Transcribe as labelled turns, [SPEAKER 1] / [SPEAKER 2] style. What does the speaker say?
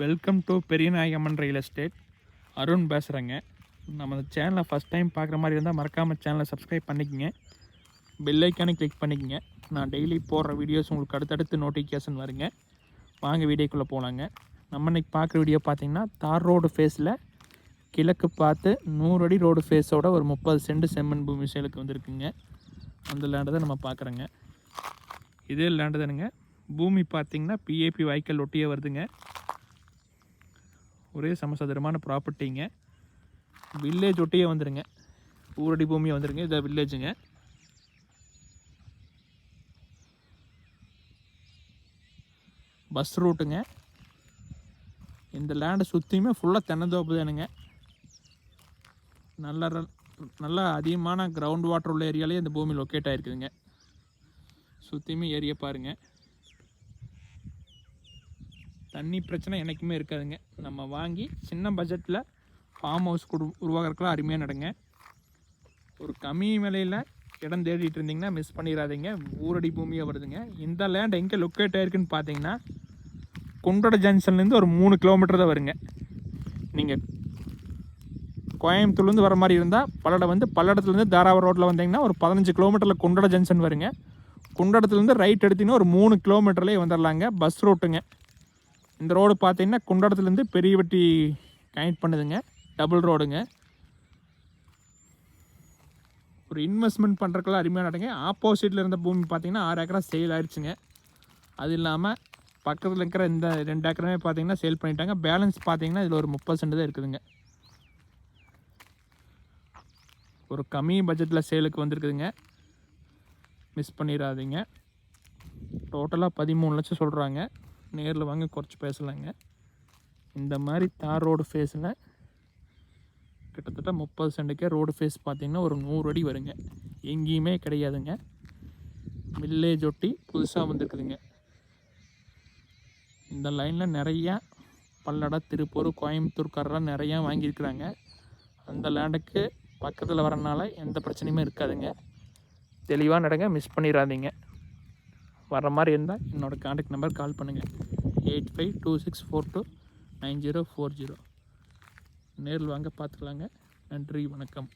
[SPEAKER 1] Welcome to Periyanayagamman real estate. Arun பேசுகிறேங்க. நம்ம சேனலை ஃபஸ்ட் டைம் பார்க்குற மாதிரி இருந்தால் மறக்காமல் சேனலை சப்ஸ்கிரைப் பண்ணிக்கோங்க. பெல் ஐக்கானை கிளிக் பண்ணிக்கோங்க. நான் டெய்லி போடுற வீடியோஸ் உங்களுக்கு அடுத்தடுத்து நோட்டிஃபிகேஷன் வருங்க. வாங்க வீடியோக்குள்ளே போகலாங்க. நம்ம இன்றைக்கி பார்க்குற வீடியோ பார்த்திங்கன்னா தார் ரோடு ஃபேஸில் கிழக்கு பார்த்து 100 அடி ரோடு ஃபேஸோட ஒரு 30 சென்ட் செம்மண் பூமி சேலுக்கு வந்துருக்குங்க. அந்த லேண்டை தான் நம்ம பார்க்குறோங்க. இதே லேண்டு தானுங்க. பூமி பார்த்திங்கன்னா பிஏபி வாய்க்கால் ஒட்டியே வருதுங்க. ஒரே சமசதுரமான ப்ராப்பர்ட்டிங்க. வில்லேஜ் ஒட்டியே வந்துடுங்க. ஊரடி பூமியே வந்துடுங்க. இதை வில்லேஜுங்க. பஸ் ரூட்டுங்க. இந்த லேண்டை சுற்றியுமே ஃபுல்லாக தென்னந்தோப்பு தானுங்க. நல்லா அதிகமான கிரவுண்ட் வாட்டர் உள்ள ஏரியாலே இந்த பூமி லொக்கேட் ஆகிருக்குதுங்க. சுற்றியுமே ஏரியா பாருங்கள். தண்ணி பிரச்சனை என்றைக்குமே இருக்காதுங்க. நம்ம வாங்கி சின்ன பட்ஜெட்டில் ஃபார்ம் ஹவுஸ் உருவாகிறதுக்குலாம் அருமையாக நடங்க. ஒரு கம்மி விலையில் இடம் தேடிட்டு இருந்தீங்கன்னா மிஸ் பண்ணிடாதீங்க. ஊரடி பூமியாக வருதுங்க. இந்த லேண்ட் எங்கே லொக்கேட் ஆகிருக்குன்னு பார்த்தீங்கன்னா குண்டட ஜங்ஷன்லேருந்து ஒரு 3 கிலோமீட்டர் தான் வருங்க. நீங்கள் கோயம்புத்தூர்லேருந்து வர மாதிரி இருந்தால் பல்லடத்துலேருந்து தாராவரம் ரோட்டில் வந்தீங்கன்னா ஒரு 15 கிலோமீட்டரில் குண்டட ஜங்ஷன் வருங்க. குண்டடத்துலேருந்து ரைட் எடுத்திங்கன்னா ஒரு 3 கிலோமீட்டர்லேயே வந்துடலாங்க. பஸ் ரோட்டுங்க. இந்த ரோடு பார்த்தீங்கன்னா குண்டடத்துலேருந்து பெரியவட்டி கனெக்ட் பண்ணுதுங்க. டபுள் ரோடுங்க. ஒரு இன்வெஸ்ட்மெண்ட் பண்ணுறதுக்குலாம் அருமையாக நடங்க. ஆப்போசிட்டில் இருந்த பூமி பார்த்தீங்கன்னா 6 ஏக்கரா சேல் ஆயிடுச்சுங்க. அது இல்லாமல் பக்கத்தில் இருக்கிற இந்த 2 ஏக்கருமே பார்த்தீங்கன்னா சேல் பண்ணிட்டாங்க. பேலன்ஸ் பார்த்தீங்கன்னா இதில் ஒரு 30 சென்ட் தான் இருக்குதுங்க. ஒரு கம்மி பட்ஜெட்டில் சேலுக்கு வந்துருக்குதுங்க. மிஸ் பண்ணிடாதீங்க. டோட்டலாக 13 லட்சம் சொல்கிறாங்க. நேரில் வாங்க குறைச்சி பேசலாங்க. இந்த மாதிரி தார் ரோடு ஃபேஸில் கிட்டத்தட்ட 30 சென்ட்டுக்கே ரோடு ஃபேஸ் பார்த்திங்கன்னா ஒரு 100 அடி வருங்க. எங்கேயுமே கிடையாதுங்க. வில்லேஜ் ஒட்டி புதுசாக வந்துருக்குதுங்க. இந்த லைனில் நிறையா பல்லடம், திருப்பூர், கோயம்புத்தூர்காரெலாம் நிறையா வாங்கியிருக்கிறாங்க. அந்த லேண்டுக்கு பக்கத்தில் வரனால எந்த பிரச்சனையுமே இருக்காதுங்க. தெளிவாக நடங்க. மிஸ் பண்ணிடாதீங்க. வர மாதிரி இருந்தால் என்னோடய கான்டாக்ட் நம்பர் கால் பண்ணுங்கள். 8526429040. நேரில் வாங்க பார்த்துக்கலாங்க. நன்றி, வணக்கம்.